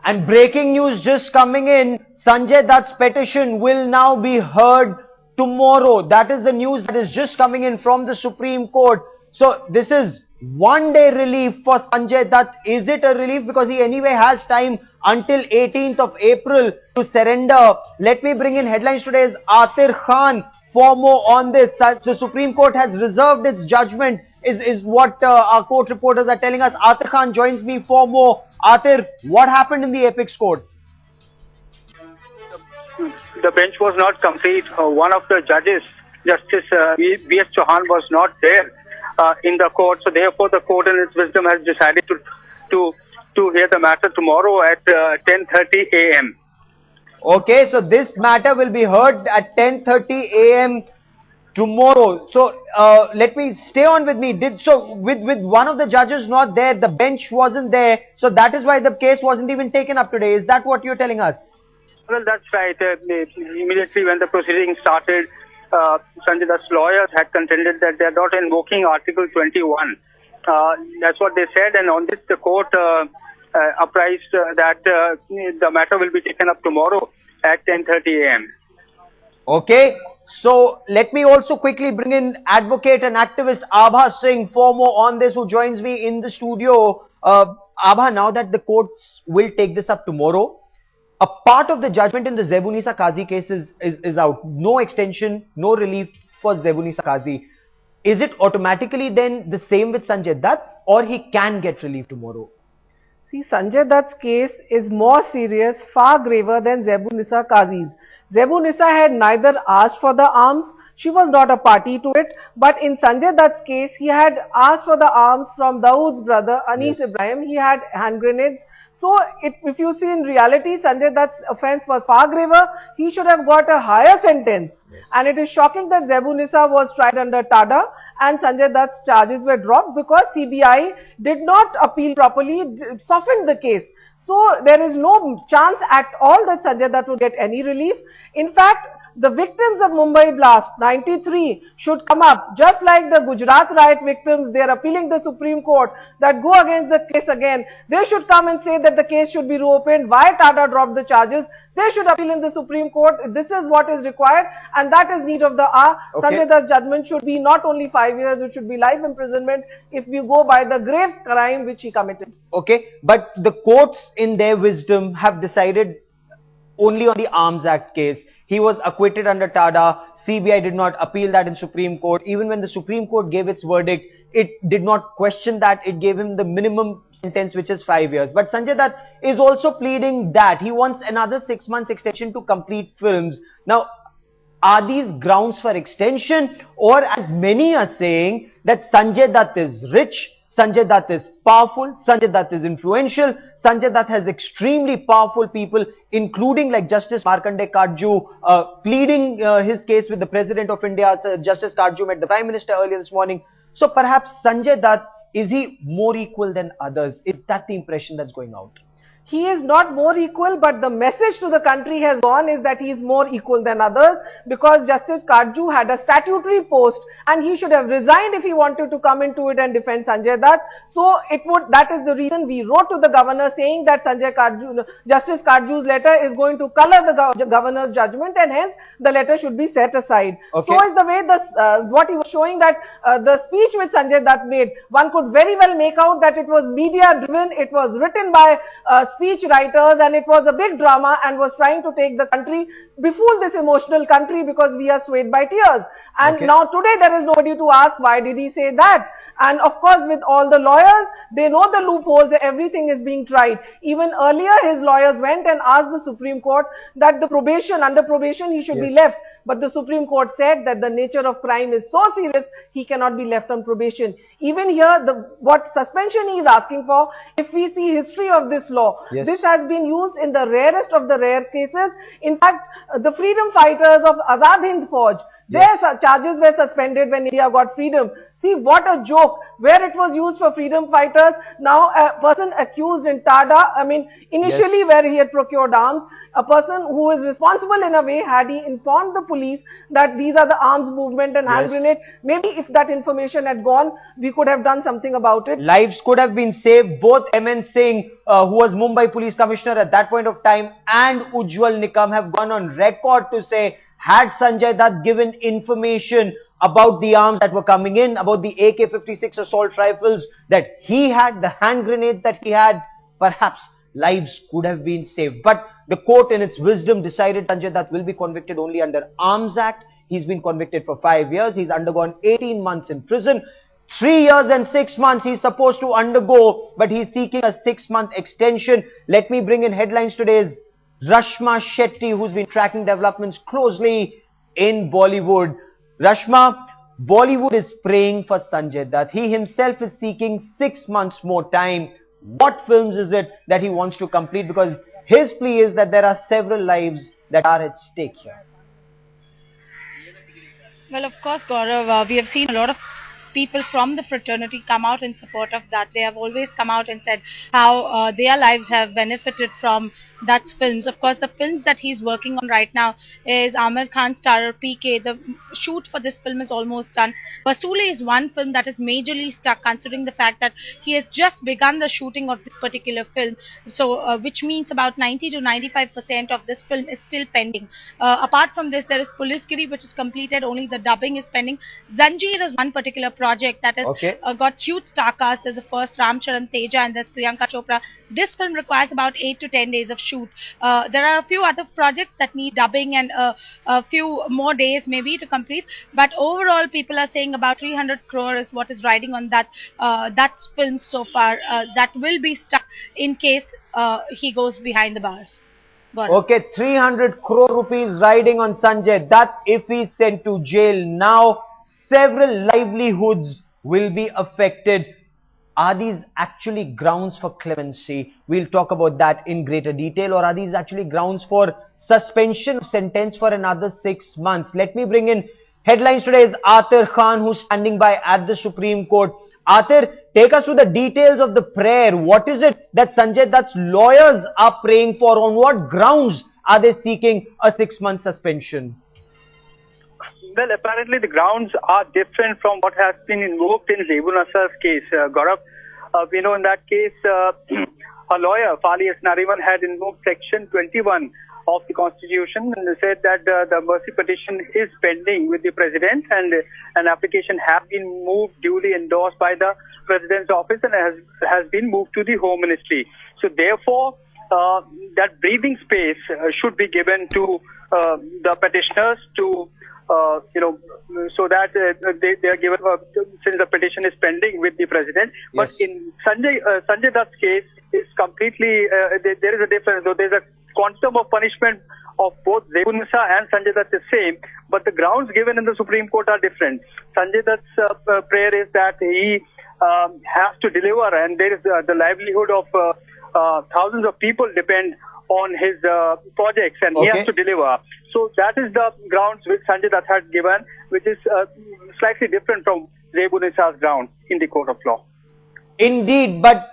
And breaking news just coming in, Sanjay Dutt's petition will now be heard tomorrow. That is the news that is just coming in from the Supreme Court. So this is 1 day relief for Sanjay Dutt. Is it a relief? Because he anyway has time until 18th of April to surrender. Let me bring in headlines today's Atir Khan for more on this. The Supreme Court has reserved its judgment is what our court reporters are telling us. Atir Khan joins me for more. Atir, what happened in the Apex Court? The bench was not complete. One of the judges, Justice B.S. Chauhan, was not there in the court. So therefore, the court in its wisdom has decided to hear the matter tomorrow at 10:30 a.m. Okay, so this matter will be heard at 10:30 a.m. tomorrow. So let me stay on with me. With one of the judges not there, the bench wasn't there. So that is why the case wasn't even taken up today. Is that what you're telling us? Well, that's right. Immediately when the proceedings started, Sanjay Dutt's lawyers had contended that they are not invoking Article 21. That's what they said, and on this the court apprised that the matter will be taken up tomorrow at 10:30 a.m. Okay, so let me also quickly bring in advocate and activist Abha Singh for more on this, who joins me in the studio. Abha, now that the courts will take this up tomorrow, a part of the judgment in the Zebunisa Qazi case is out. No extension, no relief for Zebunisa Qazi. Is it automatically then the same with Sanjay Dutt, or he can get relief tomorrow? See, Sanjay Dutt's case is more serious, far graver than Zebunisa Qazi's. Zebunisa had neither asked for the arms, she was not a party to it, but in Sanjay Dutt's case, he had asked for the arms from Dawood's brother, Anis Ibrahim. He had hand grenades. So, if you see in reality, Sanjay Dutt's offence was far graver. He should have got a higher sentence. And it is shocking that Zebunisa was tried under TADA and Sanjay Dutt's charges were dropped because CBI did not appeal properly, softened the case. So, there is no chance at all that Sanjay Dutt would get any relief. In fact, the victims of Mumbai Blast 93 should come up, just like the Gujarat riot victims. They are appealing the Supreme Court that go against the case again. They should come and say that the case should be reopened. Why TADA dropped the charges? They should appeal in the Supreme Court. This is what is required, and that is need of the hour. Okay. Sanjay Dutt's judgment should be not only 5 years, it should be life imprisonment if we go by the grave crime which he committed. Okay, but the courts in their wisdom have decided only on the Arms Act case. He was acquitted under TADA. CBI did not appeal that in Supreme Court. Even when the Supreme Court gave its verdict, it did not question that. It gave him the minimum sentence, which is 5 years. But Sanjay Dutt is also pleading that he wants another 6 months extension to complete films. Now, are these grounds for extension, or as many are saying that Sanjay Dutt is rich, Sanjay Dutt is powerful, Sanjay Dutt is influential, Sanjay Dutt has extremely powerful people, including like Justice Markanday Katju, pleading his case with the President of India. Justice Katju met the Prime Minister earlier this morning. So perhaps Sanjay Dutt, is he more equal than others? Is that the impression that's going out? He is not more equal, but the message to the country has gone is that he is more equal than others, because Justice Katju had a statutory post and he should have resigned if he wanted to come into it and defend Sanjay Dutt. So that is the reason we wrote to the governor saying that Justice Katju's letter is going to color the governor's judgment, and hence the letter should be set aside. Okay. So is the way what he was showing, that the speech which Sanjay Dutt made, one could very well make out that it was media driven, it was written by speech writers, and it was a big drama and was trying to take the country, befool this emotional country, because we are swayed by tears. And now today there is nobody to ask why did he say that. And of course, with all the lawyers, they know the loopholes, everything is being tried. Even earlier his lawyers went and asked the Supreme Court that under probation he should be left. But the Supreme Court said that the nature of crime is so serious, he cannot be left on probation. Even here, what suspension he is asking for, if we see history of this law, this has been used in the rarest of the rare cases. In fact, the freedom fighters of Azad Hind Fauj, Their charges were suspended when India got freedom. See what a joke, where it was used for freedom fighters. Now a person accused in Tada, I mean initially where he had procured arms, a person who is responsible in a way, had he informed the police that these are the arms movement and hand grenade, maybe if that information had gone, we could have done something about it. Lives could have been saved. Both M.N. Singh, who was Mumbai police commissioner at that point of time, and Ujjwal Nikam have gone on record to say, had Sanjay Dutt given information about the arms that were coming in, about the AK-56 assault rifles that he had, the hand grenades that he had, perhaps lives could have been saved. But the court in its wisdom decided Sanjay Dutt will be convicted only under Arms Act. He's been convicted for 5 years. He's undergone 18 months in prison. 3 years and 6 months he's supposed to undergo, but he's seeking a 6-month extension. Let me bring in headlines today's Rashma Shetty, who's been tracking developments closely in Bollywood. Rashma, Bollywood is praying for Sanjay Dutt. He himself is seeking 6 months more time. What films is it that he wants to complete? Because his plea is that there are several lives that are at stake here. Well, of course, Gaurav, we have seen a lot of people from the fraternity come out in support of that. They have always come out and said how their lives have benefited from Dutt's films. Of course, the films that he's working on right now is Aamir Khan's starrer PK. The shoot for this film is almost done. Wasooli is one film that is majorly stuck, considering the fact that he has just begun the shooting of this particular film. So, which means about 90 to 95% of this film is still pending. Apart from this, there is Poliskiri, which is completed. Only the dubbing is pending. Zanjeer is one particular project that has got huge star cast. There's of course Ram Charan Teja and there's Priyanka Chopra. This film requires about 8 to 10 days of shoot. There are a few other projects that need dubbing and a few more days maybe to complete, but overall people are saying about 300 crore is what is riding on Dutt's film so far. That will be stuck in case he goes behind the bars. Okay, 300 crore rupees riding on Sanjay Dutt if he's sent to jail now. Several livelihoods will be affected. Are these actually grounds for clemency? We'll talk about that in greater detail. Or are these actually grounds for suspension of sentence for another 6 months? Let me bring in headlines today. Is Atir Khan, who's standing by at the Supreme Court. Atir, take us through the details of the prayer. What is it that Sanjay Dutt's lawyers are praying for? On what grounds are they seeking a 6-month suspension? Well, apparently the grounds are different from what has been invoked in Zebul Nasr's case, Gaurav. We know in that case, a lawyer, Fali S. Nariman, had invoked Section 21 of the Constitution and said that the mercy petition is pending with the President and an application has been moved, duly endorsed by the President's office and has been moved to the Home Ministry. So therefore, that breathing space should be given to the petitioners to so that they are given, since the petition is pending with the President. Yes. But in Sanjay Dutt's case, it's completely, there is a difference. Though there's a quantum of punishment of both Zebul Nisar and Sanjay Dutt is same, but the grounds given in the Supreme Court are different. Sanjay Dutt's prayer is that he has to deliver, and there is the livelihood of thousands of people depend on his projects, and he has to deliver. So that is the grounds which Sanjay Dutt had given, which is slightly different from Zebul Nisar's ground in the court of law. Indeed, but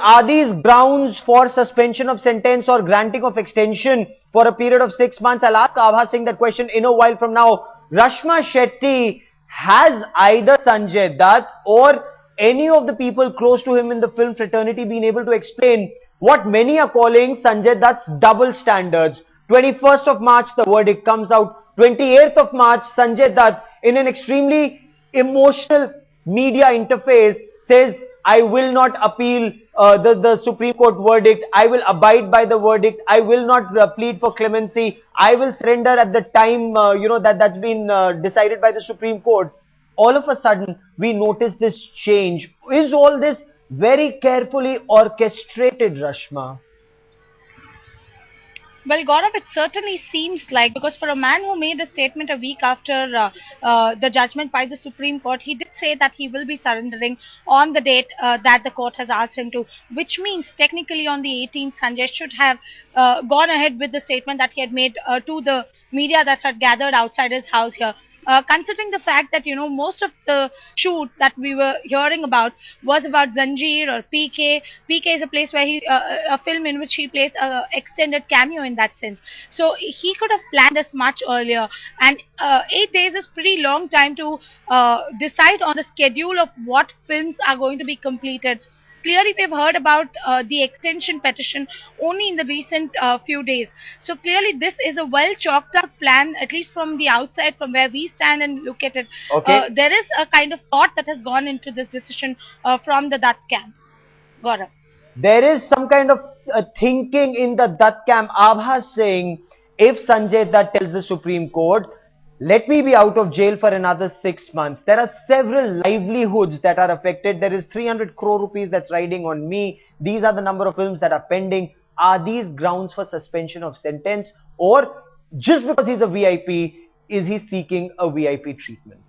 are these grounds for suspension of sentence or granting of extension for a period of 6 months? I'll ask Abha Singh that question in a while from now. Rashma Shetty, has either Sanjay Dutt or any of the people close to him in the film fraternity been able to explain what many are calling Sanjay Dutt's double standards? 21st of March, the verdict comes out. 28th of March, Sanjay Dutt, in an extremely emotional media interface, says, I will not appeal the Supreme Court verdict. I will abide by the verdict. I will not plead for clemency. I will surrender at the time, that's been decided by the Supreme Court. All of a sudden, we notice this change. Is all this very carefully orchestrated, Rashma? Well, Gaurav, it certainly seems like, because for a man who made a statement a week after the judgment by the Supreme Court, he did say that he will be surrendering on the date that the court has asked him to, which means technically on the 18th, Sanjay should have gone ahead with the statement that he had made to the media that had gathered outside his house here. considering the fact that, most of the shoot that we were hearing about was about Zanjeer or PK. PK is a place where a film in which he plays a extended cameo in that sense. So he could have planned this much earlier, and 8 days is pretty long time to decide on the schedule of what films are going to be completed. Clearly, we've heard about the extension petition only in the recent few days. So clearly, this is a well chalked out plan, at least from the outside, from where we stand and look at it. Okay. There is a kind of thought that has gone into this decision from the Dutt camp. Gaurav. There is some kind of thinking in the Dutt camp. Abha saying, if Sanjay Dutt tells the Supreme Court, let me be out of jail for another 6 months. There are several livelihoods that are affected. There is 300 crore rupees that's riding on me. These are the number of films that are pending. Are these grounds for suspension of sentence? Or just because he's a VIP, is he seeking a VIP treatment?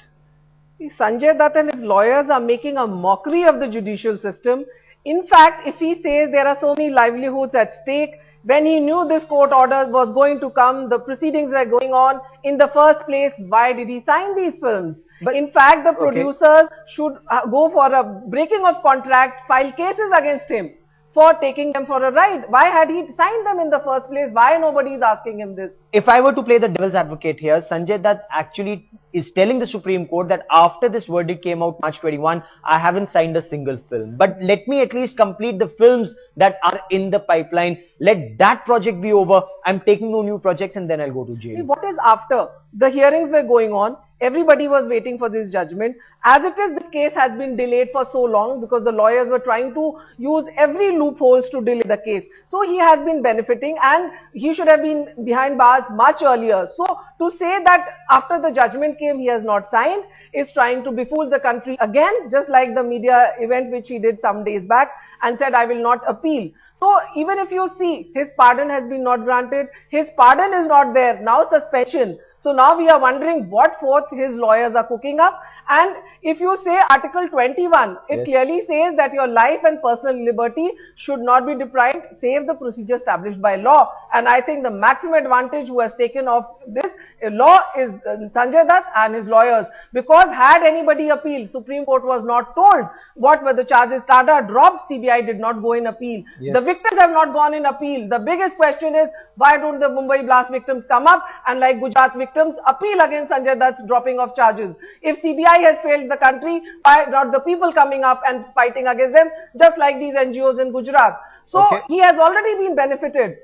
Sanjay Dutt and his lawyers are making a mockery of the judicial system. In fact, if he says there are so many livelihoods at stake, when he knew this court order was going to come, the proceedings were going on in the first place, why did he sign these films? But in fact, the producers should go for a breaking of contract, file cases against him for taking them for a ride. Why had he signed them in the first place? Why nobody is asking him this? If I were to play the devil's advocate here, Sanjay Dutt actually is telling the Supreme Court that after this verdict came out March 21, I haven't signed a single film. But let me at least complete the films that are in the pipeline. Let that project be over. I'm taking no new projects and then I'll go to jail. What is after? The hearings were going on. Everybody was waiting for this judgment. As it is, this case has been delayed for so long because the lawyers were trying to use every loopholes to delay the case. So he has been benefiting and he should have been behind bars much earlier. So to say that after the judgment came he has not signed is trying to befool the country again, just like the media event which he did some days back and said, I will not appeal. So even if you see his pardon has been not granted, his pardon is not there, now suspension. So now we are wondering what fourth his lawyers are cooking up. And if you say Article 21, it clearly says that your life and personal liberty should not be deprived, save the procedure established by law. And I think the maximum advantage who has taken of this law is Sanjay Dutt and his lawyers. Because had anybody appealed, Supreme Court was not told what were the charges. Tada dropped, CBI did not go in appeal. The victims have not gone in appeal. The biggest question is, why don't the Mumbai blast victims come up and like Gujarat victims appeal against Sanjay Dutt's dropping of charges? If CBI has failed the country, why not the people coming up and fighting against them, just like these NGOs in Gujarat? So he has already been benefited.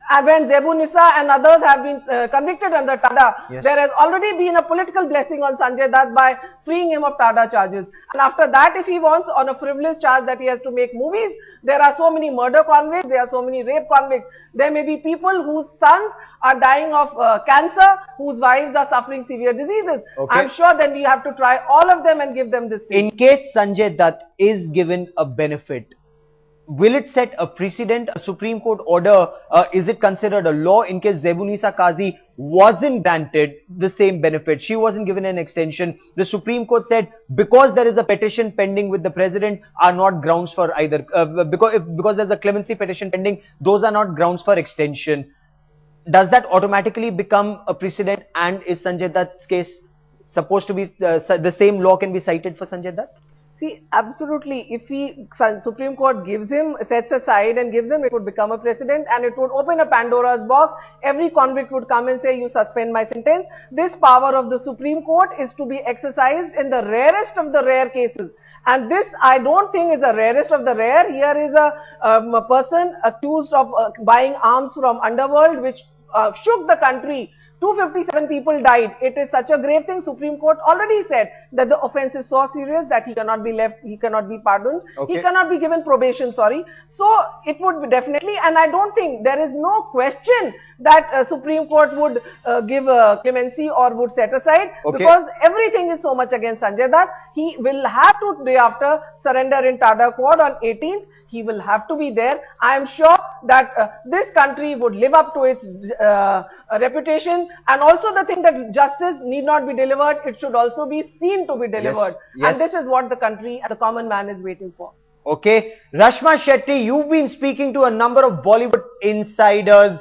And when Zebu Nisa and others have been convicted under Tada, there has already been a political blessing on Sanjay Dutt by freeing him of Tada charges. And after that, if he wants on a frivolous charge that he has to make movies, there are so many murder convicts, there are so many rape convicts. There may be people whose sons are dying of cancer, whose wives are suffering severe diseases. I'm sure then we have to try all of them and give them this thing. In case Sanjay Dutt is given a benefit, will it set a precedent, a Supreme Court order? Is it considered a law in case Zebunisa Qazi wasn't granted the same benefit? She wasn't given an extension. The Supreme Court said because there is a petition pending with the president are not grounds for either. Because there's a clemency petition pending, those are not grounds for extension. Does that automatically become a precedent? And is Sanjay Dutt's case supposed to be the same law can be cited for Sanjay Dutt? See, absolutely. If Supreme Court gives him, sets aside and gives him, it would become a precedent and it would open a Pandora's box. Every convict would come and say, you suspend my sentence. This power of the Supreme Court is to be exercised in the rarest of the rare cases. And this, I don't think, is the rarest of the rare. Here is a person accused of buying arms from underworld, which shook the country. 257 people died. It is such a grave thing. Supreme Court already said that the offense is so serious that he cannot be left, he cannot be pardoned, he cannot be given probation, sorry. So it would be definitely, and I don't think there is no question that Supreme Court would give clemency or would set aside because everything is so much against Sanjay Dutt. He will have to, day after, surrender in Tada Court on 18th. He will have to be there. I am sure that this country would live up to its reputation, and also the thing that justice need not be delivered, it should also be seen to be delivered. And this is what the country and the common man is waiting for. Rashma Shetty, you've been speaking to a number of Bollywood insiders.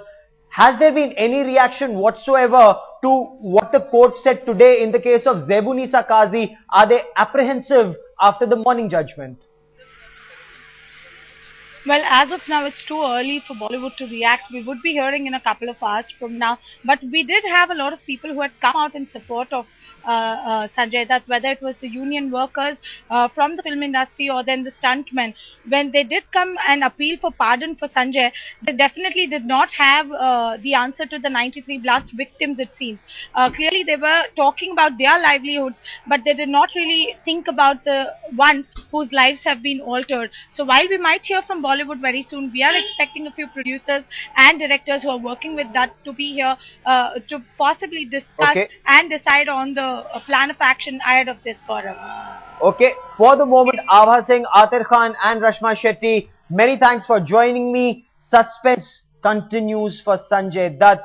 Has there been any reaction whatsoever to what the court said today in the case of Zebunisa Kazi? Are they apprehensive after the morning judgment? Well, as of now, it's too early for Bollywood to react. We would be hearing in a couple of hours from now. But we did have a lot of people who had come out in support of Sanjay Dutt, whether it was the union workers from the film industry or then the stuntmen. When they did come and appeal for pardon for Sanjay, they definitely did not have the answer to the 93 blast victims, it seems. Clearly, they were talking about their livelihoods, but they did not really think about the ones whose lives have been altered. So while we might hear from Bollywood very soon, we are expecting a few producers and directors who are working with that to be here to possibly discuss and decide on the plan of action ahead of this, Gaurav. Okay, for the moment, Abha Singh, Atir Khan and Rashma Shetty, many thanks for joining me. Suspense continues for Sanjay Dutt.